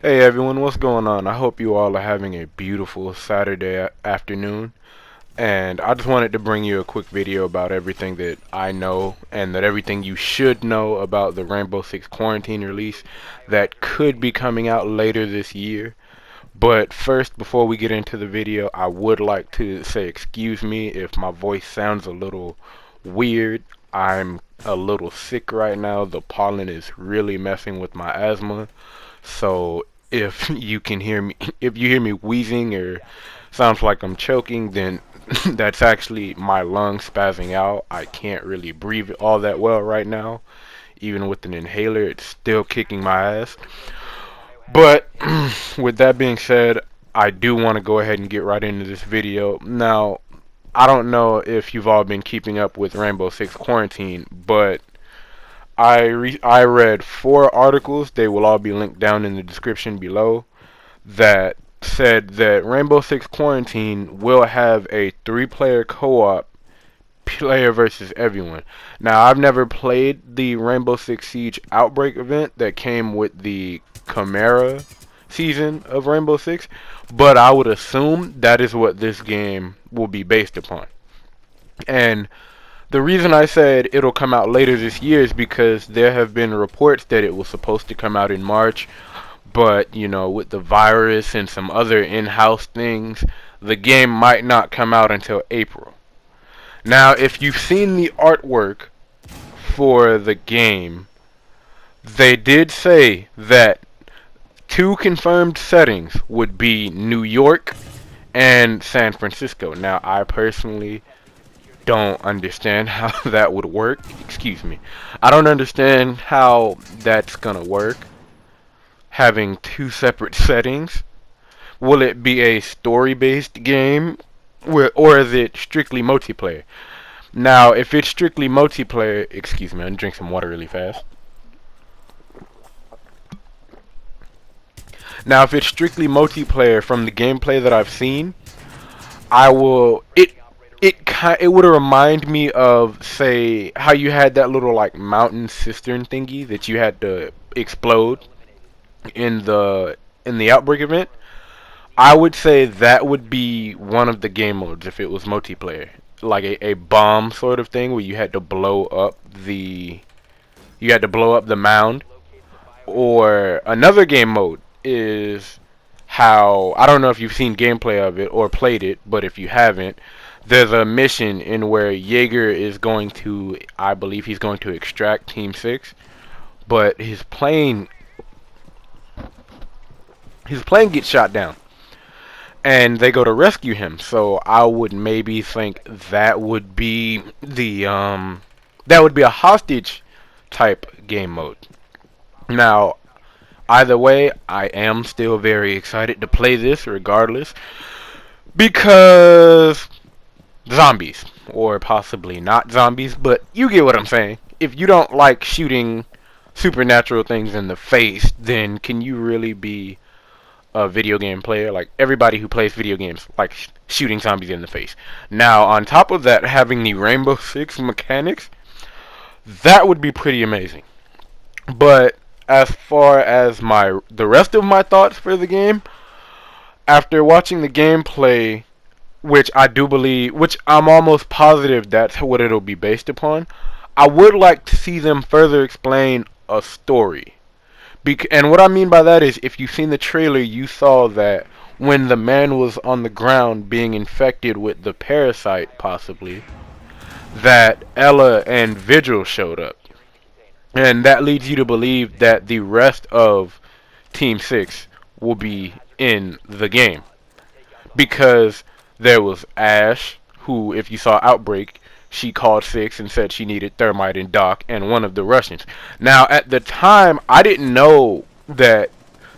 Hey everyone, what's going on? I hope you all are having a beautiful Saturday afternoon. And I just wanted to bring you a quick video about everything that I know and that everything you should know about the Rainbow Six Quarantine release that could be coming out later this year. But first, before we get into the video, I would like to say excuse me if my voice sounds a little weird. I'm a little sick right now. The pollen is really messing with my asthma. So if you can hear me, if you hear me wheezing or sounds like I'm choking, then that's actually my lungs spazzing out. I can't really breathe all that well right now. Even with an inhaler, it's still kicking my ass. But with that being said, I do want to go ahead and get right into this video. Now, I don't know if you've all been keeping up with Rainbow Six Quarantine, but I read 4 articles. They will all be linked down in the description below. That said that Rainbow Six Quarantine will have a 3-player co-op, player versus everyone. Now, I've never played the Rainbow Six Siege Outbreak event that came with the Chimera season of Rainbow Six, but I would assume that is what this game will be based upon. And the reason I said it'll come out later this year is because there have been reports that it was supposed to come out in March, but with the virus and some other in-house things, the game might not come out until April. Now, if you've seen the artwork for the game, they did say that 2 confirmed settings would be New York and San Francisco. Now, I personally don't understand how that would work. Excuse me. I don't understand how that's gonna work. Having 2 separate settings. Will it be a story-based game, or is it strictly multiplayer? Now, if it's strictly multiplayer, excuse me, I'm gonna drink some water really fast. Now, if it's strictly multiplayer from the gameplay that I've seen, I will it would remind me of, say, how you had that little like mountain cistern thingy that you had to explode in the outbreak event. I would say that would be one of the game modes if it was multiplayer, like a bomb sort of thing where you had to blow up the mound. Or another game mode is how, I don't know if you've seen gameplay of it or played it, but if you haven't, there's a mission in where Jaeger is going to, I believe he's going to extract Team 6, but his plane gets shot down, and they go to rescue him. So I would maybe think that would be a hostage type game mode. Now, either way, I am still very excited to play this regardless, because zombies, or possibly not zombies, but you get what I'm saying. If you don't like shooting supernatural things in the face, then can you really be a video game player? Like, everybody who plays video games likes shooting zombies in the face. Now, on top of that, having the Rainbow Six mechanics, that would be pretty amazing. But as far as the rest of my thoughts for the game, after watching the gameplay, which I'm almost positive that's what it'll be based upon, I would like to see them further explain a story. And what I mean by that is, if you've seen the trailer, you saw that when the man was on the ground being infected with the parasite, possibly, that Ella and Vigil showed up. And that leads you to believe that the rest of Team 6 will be in the game. Because there was Ash, who, if you saw Outbreak, she called 6 and said she needed Thermite and Doc, and one of the Russians. Now, at the time, I didn't know that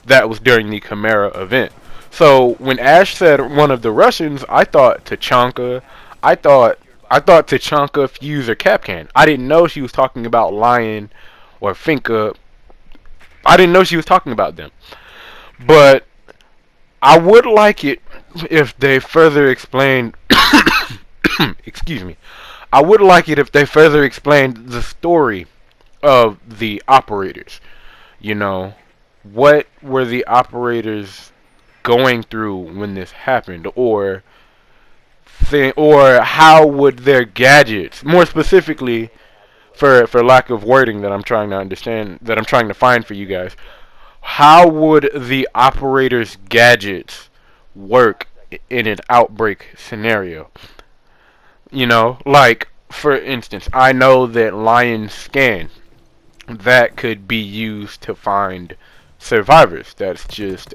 that was during the Chimera event. So when Ash said one of the Russians, I thought Tachanka. I thought Tachanka, Fuse, or Capcan. I didn't know she was talking about Lion or Finka. I didn't know she was talking about them. But I would like it if they further explained. Excuse me. I would like it if they further explained the story of the operators. You know, what were the operators going through when this happened, or how would their gadgets, more specifically, for lack of wording that I'm trying to understand, that I'm trying to find for you guys, how would the operator's gadgets work in an outbreak scenario? You know, like for instance, I know that Lion Scan, that could be used to find survivors. That's just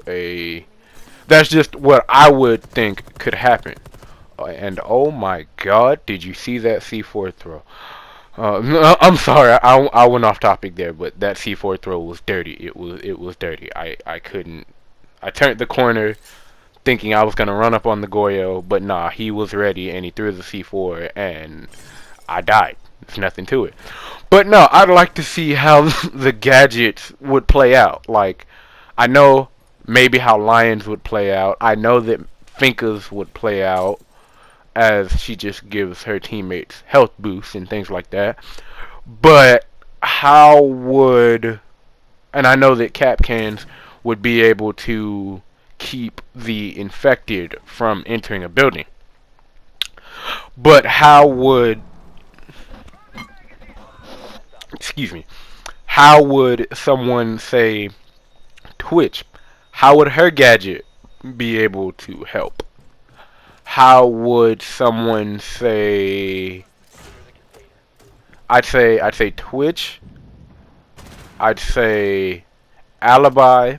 what I would think could happen. And oh my God, did you see that C4 throw? No, I'm sorry, I went off topic there, but that C4 throw was dirty. It was dirty. I couldn't. I turned the corner thinking I was gonna run up on the Goyo, but nah, he was ready and he threw the C4 and I died. There's nothing to it. But no, I'd like to see how the gadgets would play out. Like, I know maybe how Lions would play out. I know that Finka's would play out, as she just gives her teammates health boosts and things like that. But how would, and I know that Capcans would be able to keep the infected from entering a building. But how would, excuse me, how would someone say Twitch? How would her gadget be able to help? How would someone say? I'd say Twitch. I'd say Alibi,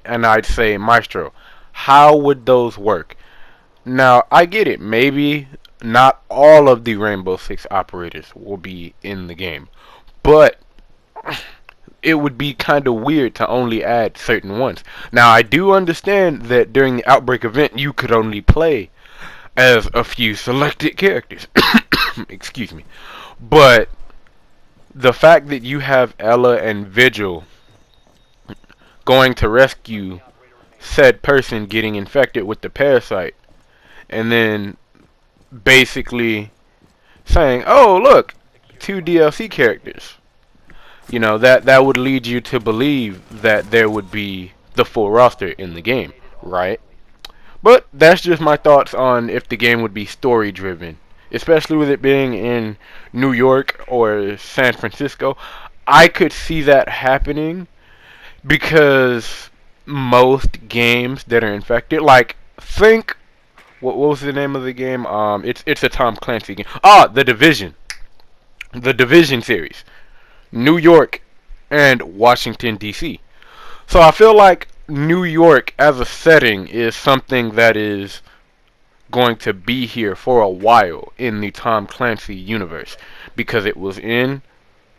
and I'd say Maestro. How would those work? Now I get it. Maybe not all of the Rainbow Six operators will be in the game, but it would be kind of weird to only add certain ones. Now, I do understand that during the Outbreak event, you could only play as a few selected characters. Excuse me. But the fact that you have Ella and Vigil going to rescue said person getting infected with the parasite, and then basically saying, oh, look, 2 DLC characters. You know, that would lead you to believe that there would be the full roster in the game, right? But that's just my thoughts on if the game would be story driven, especially with it being in New York or San Francisco. I could see that happening because most games that are infected, like think, what was the name of the game? It's a Tom Clancy game. The Division series. New York and Washington, D.C. So I feel like New York as a setting is something that is going to be here for a while in the Tom Clancy universe, because it was in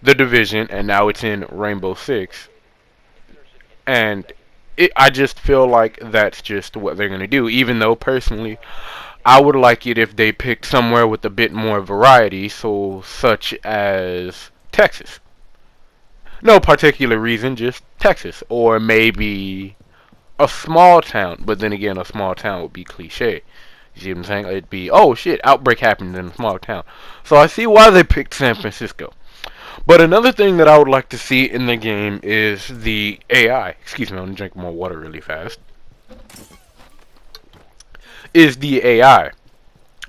The Division and now it's in Rainbow Six. And I just feel like that's just what they're going to do, even though personally I would like it if they picked somewhere with a bit more variety, so such as Texas. No particular reason, just Texas. Or maybe a small town. But then again, a small town would be cliche. You see what I'm saying? It'd be, oh shit, outbreak happened in a small town. So I see why they picked San Francisco. But another thing that I would like to see in the game is the AI. Excuse me, I'm going to drink more water really fast. Is the AI.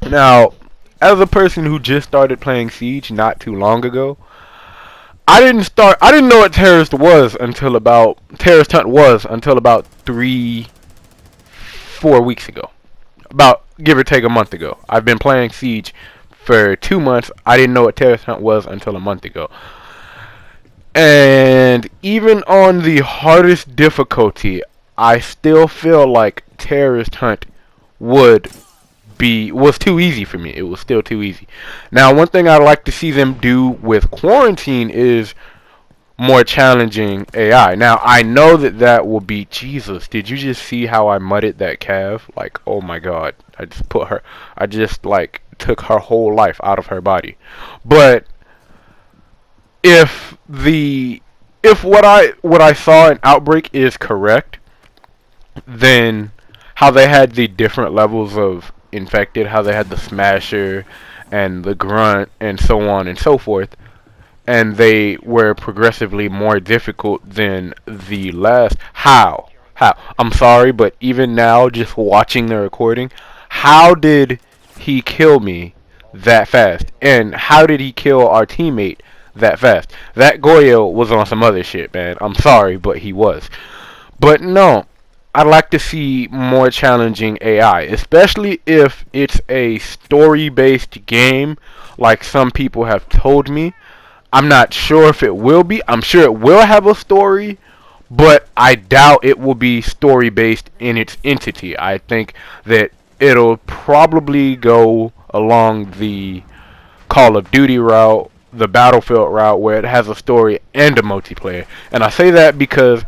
Now, as a person who just started playing Siege not too long ago, I didn't know what terrorist hunt was until about 4 weeks ago. About, give or take, a month ago. I've been playing Siege for 2 months. I didn't know what terrorist hunt was until a month ago. And even on the hardest difficulty, I still feel like terrorist hunt was too easy for me. It was still too easy. Now, one thing I'd like to see them do with quarantine is more challenging AI. Now, I know that will be, Jesus, did you just see how I mudded that Cav? Like, oh my God, I just like took her whole life out of her body. But if what I saw in Outbreak is correct, then how they had the different levels of infected, how they had the Smasher and the Grunt and so on and so forth, and they were progressively more difficult than the last. How? How? I'm sorry, but even now, just watching the recording, how did he kill me that fast? And how did he kill our teammate that fast? That Goyo was on some other shit, man. I'm sorry, but he was. But no, I'd like to see more challenging AI, especially if it's a story-based game, like some people have told me. I'm not sure if it will be. I'm sure it will have a story, but I doubt it will be story based in its entity. I think that it'll probably go along the Call of Duty route, the Battlefield route, where it has a story and a multiplayer. And I say that because,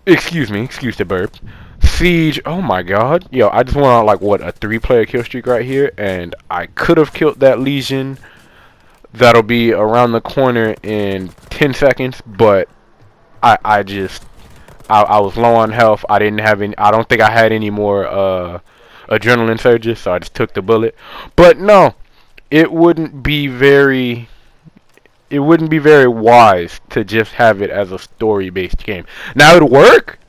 excuse the burp. Siege, oh my god. Yo, I just went on like, what, a 3-player kill streak right here, and I could have killed that Legion that'll be around the corner in 10 seconds, but I just I was low on health. I didn't have any. I don't think I had any more adrenaline surges, so I just took the bullet. But no, it wouldn't be very it wouldn't be very wise to just have it as a story-based game. Now it'd work.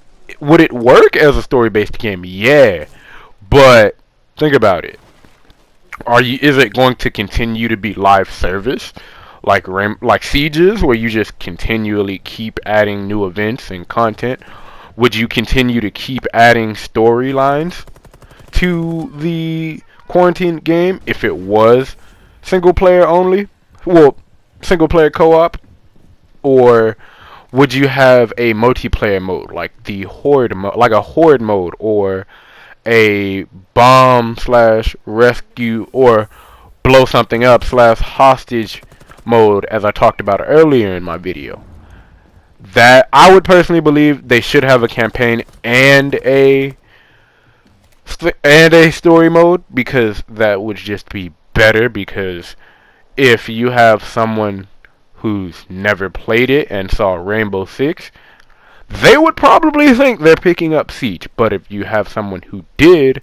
Would it work as a story-based game? Yeah, but think about it. Is it going to continue to be live service like Sieges, where you just continually keep adding new events and content? Would you continue to keep adding storylines to the quarantine game if it was single player only? Well, single player co-op, or would you have a multiplayer mode like the horde like a horde mode, or a bomb slash rescue or blow something up slash hostage mode, as I talked about earlier in my video? That I would personally believe they should have a campaign and a story mode, because that would just be better. Because if you have someone who's never played it and saw Rainbow Six, they would probably think they're picking up Siege. But if you have someone who did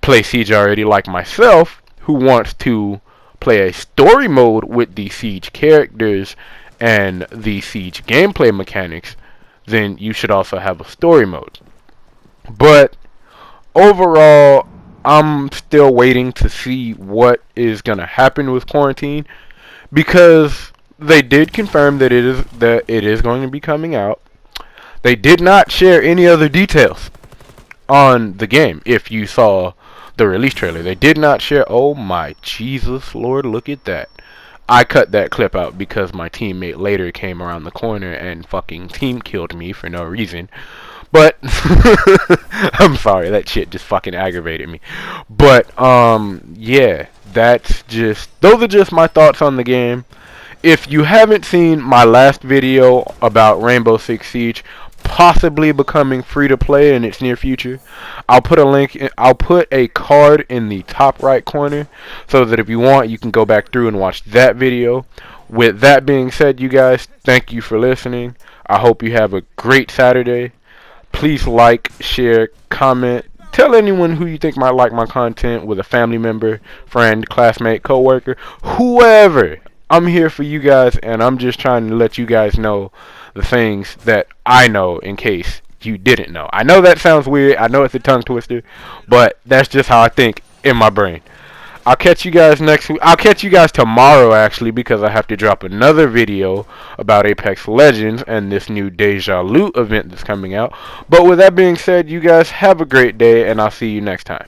play Siege already, like myself, who wants to play a story mode with the Siege characters and the Siege gameplay mechanics, then you should also have a story mode. But overall, I'm still waiting to see what is going to happen with quarantine, because they did confirm that it is going to be coming out. They did not share any other details on the game. If you saw the release trailer, they did not share. Oh my Jesus Lord, look at that. I cut that clip out because my teammate later came around the corner and fucking team killed me for no reason. But I'm sorry, that shit just fucking aggravated me. But yeah, those are just my thoughts on the game. If you haven't seen my last video about Rainbow Six Siege possibly becoming free to play in its near future, I'll put a card in the top right corner, so that if you want, you can go back through and watch that video. With that being said, you guys, thank you for listening. I hope you have a great Saturday. Please like, share, comment. Tell anyone who you think might like my content, with a family member, friend, classmate, coworker, whoever. I'm here for you guys, and I'm just trying to let you guys know the things that I know, in case you didn't know. I know that sounds weird. I know it's a tongue twister, but that's just how I think in my brain. I'll catch you guys next week. I'll catch you guys tomorrow, actually, because I have to drop another video about Apex Legends and this new Deja Loot event that's coming out. But with that being said, you guys have a great day, and I'll see you next time.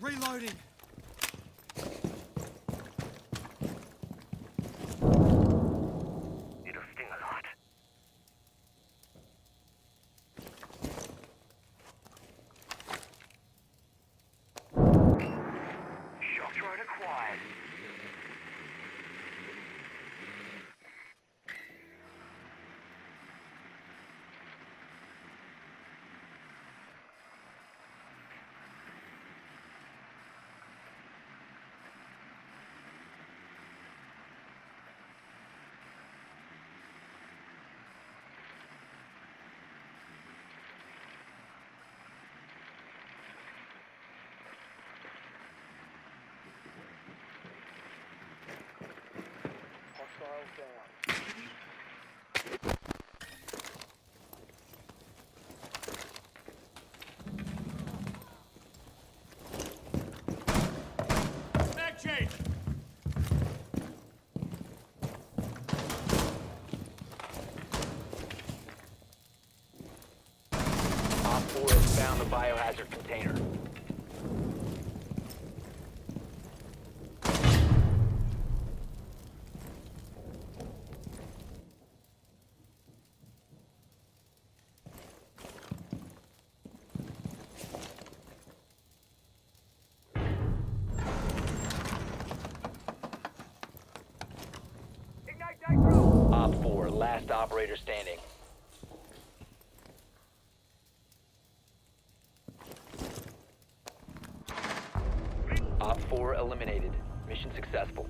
Reloading! It'll sting a lot. Back chase! Op 4 has found the biohazard container. Op 4, last operator standing. Op 4 eliminated. Mission successful.